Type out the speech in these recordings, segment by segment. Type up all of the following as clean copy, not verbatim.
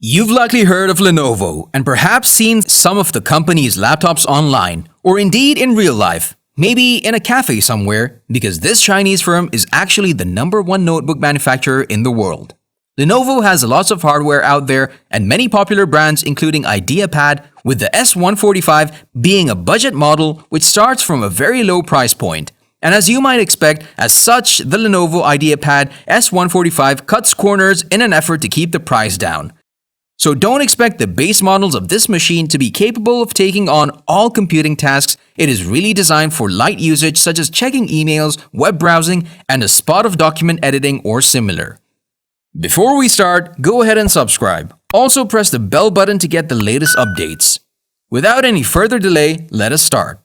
You've likely heard of Lenovo and perhaps seen some of the company's laptops online, or indeed in real life, maybe in a cafe somewhere, because this Chinese firm is actually the #1 notebook manufacturer in the world. Lenovo has lots of hardware out there and many popular brands including Ideapad, with the S145 being a budget model which starts from a very low price point. And as you might expect, as such, the Lenovo Ideapad S145 cuts corners in an effort to keep the price down. So don't expect the base models of this machine to be capable of taking on all computing tasks. It is really designed for light usage such as checking emails, web browsing, and a spot of document editing or similar. Before we start, go ahead and subscribe. Also press the bell button to get the latest updates. Without any further delay, let us start.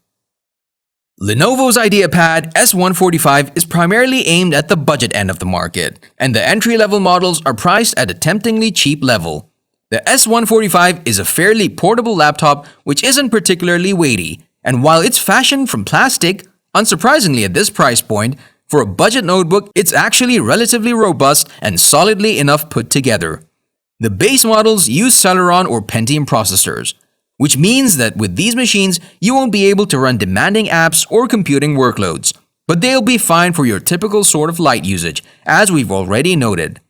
Lenovo's Ideapad S145 is primarily aimed at the budget end of the market, and the entry-level models are priced at a temptingly cheap level. The S145 is a fairly portable laptop which isn't particularly weighty, and while it's fashioned from plastic, unsurprisingly at this price point, for a budget notebook, it's actually relatively robust and solidly enough put together. The base models use Celeron or Pentium processors, which means that with these machines, you won't be able to run demanding apps or computing workloads, but they'll be fine for your typical sort of light usage, as we've already noted.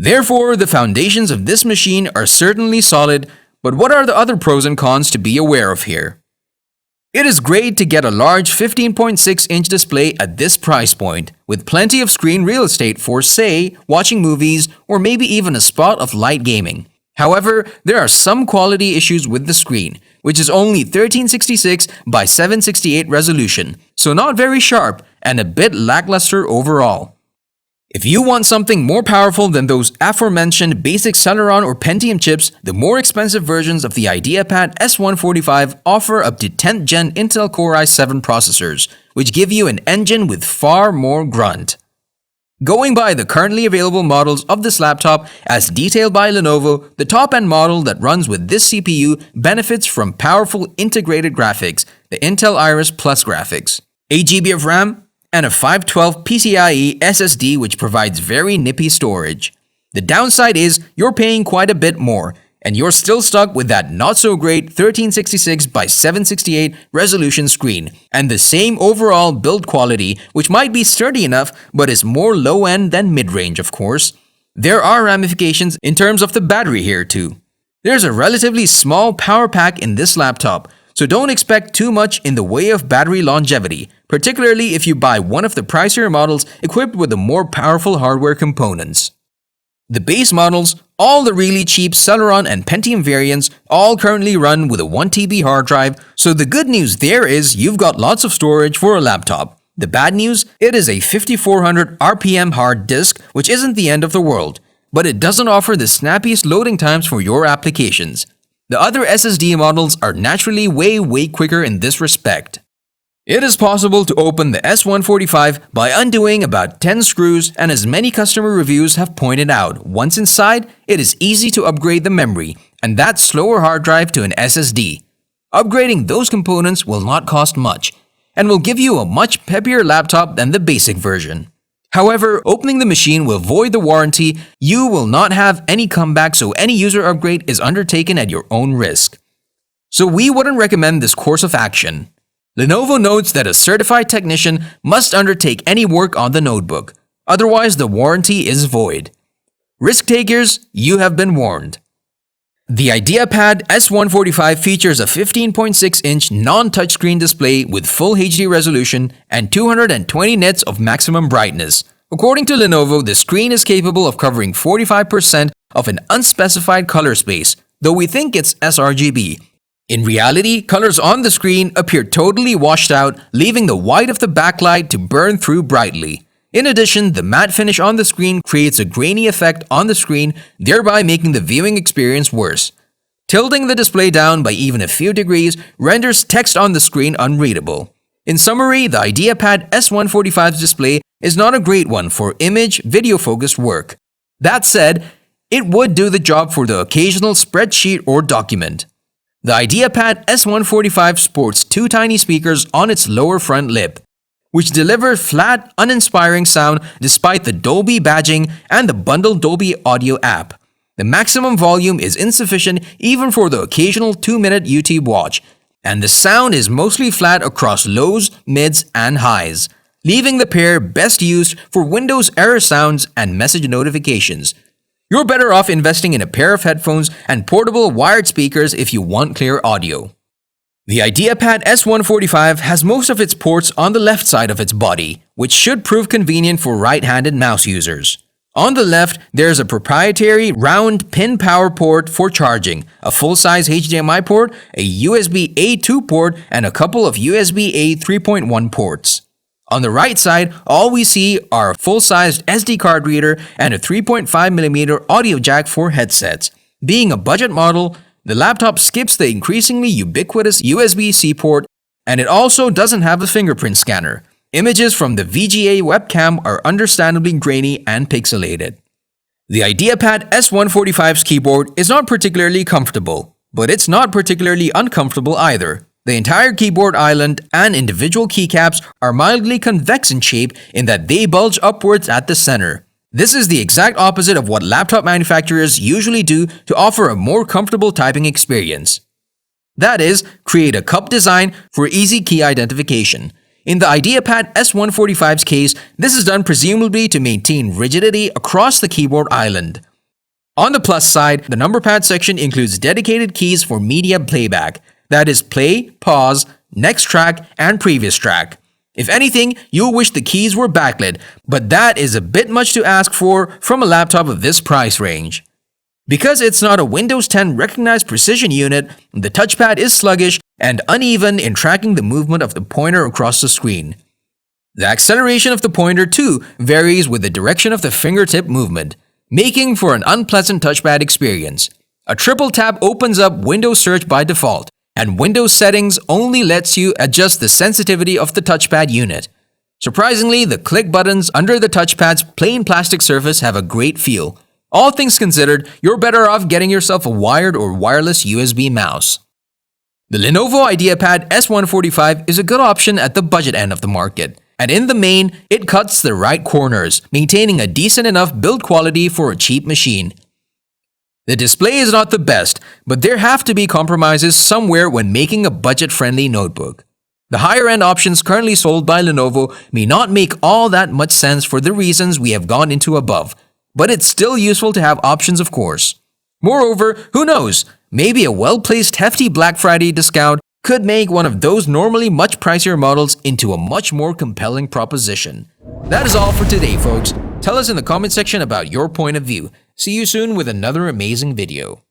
Therefore, the foundations of this machine are certainly solid, but what are the other pros and cons to be aware of here? It is great to get a large 15.6-inch display at this price point, with plenty of screen real estate for, say, watching movies or maybe even a spot of light gaming. However, there are some quality issues with the screen, which is only 1366 by 768 resolution, so not very sharp and a bit lackluster overall. If you want something more powerful than those aforementioned basic Celeron or Pentium chips, the more expensive versions of the Ideapad S145 offer up to 10th Gen Intel Core i7 processors, which give you an engine with far more grunt. Going by the currently available models of this laptop, as detailed by Lenovo, the top-end model that runs with this CPU benefits from powerful integrated graphics, the Intel Iris Plus graphics, 8 GB of RAM, and a 512 PCIe SSD which provides very nippy storage. The downside is you're paying quite a bit more, and you're still stuck with that not-so-great 1366 by 768 resolution screen, and the same overall build quality which might be sturdy enough but is more low-end than mid-range, of course. There are ramifications in terms of the battery here too. There's a relatively small power pack in this laptop, so don't expect too much in the way of battery longevity, particularly if you buy one of the pricier models equipped with the more powerful hardware components. The base models, all the really cheap Celeron and Pentium variants, all currently run with a 1 TB hard drive, so the good news there is you've got lots of storage for a laptop. The bad news, it is a 5400 RPM hard disk, which isn't the end of the world, but it doesn't offer the snappiest loading times for your applications. The other SSD models are naturally way quicker in this respect. It is possible to open the S145 by undoing about 10 screws, and as many customer reviews have pointed out, once inside, it is easy to upgrade the memory and that slower hard drive to an SSD. Upgrading those components will not cost much and will give you a much peppier laptop than the basic version. However, opening the machine will void the warranty. You will not have any comeback, so any user upgrade is undertaken at your own risk. So we wouldn't recommend this course of action. Lenovo notes that a certified technician must undertake any work on the notebook, otherwise the warranty is void. Risk takers, you have been warned. The Ideapad S145 features a 15.6-inch non-touchscreen display with full HD resolution and 220 nits of maximum brightness. According to Lenovo, the screen is capable of covering 45% of an unspecified color space, though we think it's sRGB. In reality, colors on the screen appear totally washed out, leaving the white of the backlight to burn through brightly. In addition, the matte finish on the screen creates a grainy effect on the screen, thereby making the viewing experience worse. Tilting the display down by even a few degrees renders text on the screen unreadable. In summary, the Ideapad S145's display is not a great one for image-video-focused work. That said, it would do the job for the occasional spreadsheet or document. The Ideapad S145 sports 2 tiny speakers on its lower front lip, which deliver flat, uninspiring sound despite the Dolby badging and the bundled Dolby Audio app. The maximum volume is insufficient even for the occasional 2-minute YouTube watch, and the sound is mostly flat across lows, mids, and highs, leaving the pair best used for Windows error sounds and message notifications. You're better off investing in a pair of headphones and portable wired speakers if you want clear audio. The IdeaPad S145 has most of its ports on the left side of its body, which should prove convenient for right-handed mouse users. On the left, there's a proprietary round pin power port for charging, a full-size HDMI port, a USB A2 port, and a couple of USB A 3.1 ports. On the right side, all we see are a full-sized SD card reader and a 3.5mm audio jack for headsets. Being a budget model, the laptop skips the increasingly ubiquitous USB-C port, and it also doesn't have a fingerprint scanner. Images from the VGA webcam are understandably grainy and pixelated. The IdeaPad S145's keyboard is not particularly comfortable, but it's not particularly uncomfortable either. The entire keyboard island and individual keycaps are mildly convex in shape in that they bulge upwards at the center. This is the exact opposite of what laptop manufacturers usually do to offer a more comfortable typing experience. That is, create a cup design for easy key identification. In the IdeaPad S145's case, this is done presumably to maintain rigidity across the keyboard island. On the plus side, the number pad section includes dedicated keys for media playback. That is play, pause, next track, and previous track. If anything, you'll wish the keys were backlit, but that is a bit much to ask for from a laptop of this price range. Because it's not a Windows 10 recognized precision unit, the touchpad is sluggish and uneven in tracking the movement of the pointer across the screen. The acceleration of the pointer too varies with the direction of the fingertip movement, making for an unpleasant touchpad experience. A triple tap opens up Windows Search by default, and Windows Settings only lets you adjust the sensitivity of the touchpad unit. Surprisingly, the click buttons under the touchpad's plain plastic surface have a great feel. All things considered, you're better off getting yourself a wired or wireless USB mouse. The Lenovo Ideapad S145 is a good option at the budget end of the market, and in the main, it cuts the right corners, maintaining a decent enough build quality for a cheap machine. The display is not the best, but there have to be compromises somewhere when making a budget-friendly notebook. The higher-end options currently sold by Lenovo may not make all that much sense for the reasons we have gone into above, but it's still useful to have options, of course. Moreover, who knows, maybe a well-placed hefty Black Friday discount could make one of those normally much pricier models into a much more compelling proposition. That is all for today, folks. Tell us in the comment section about your point of view. See you soon with another amazing video.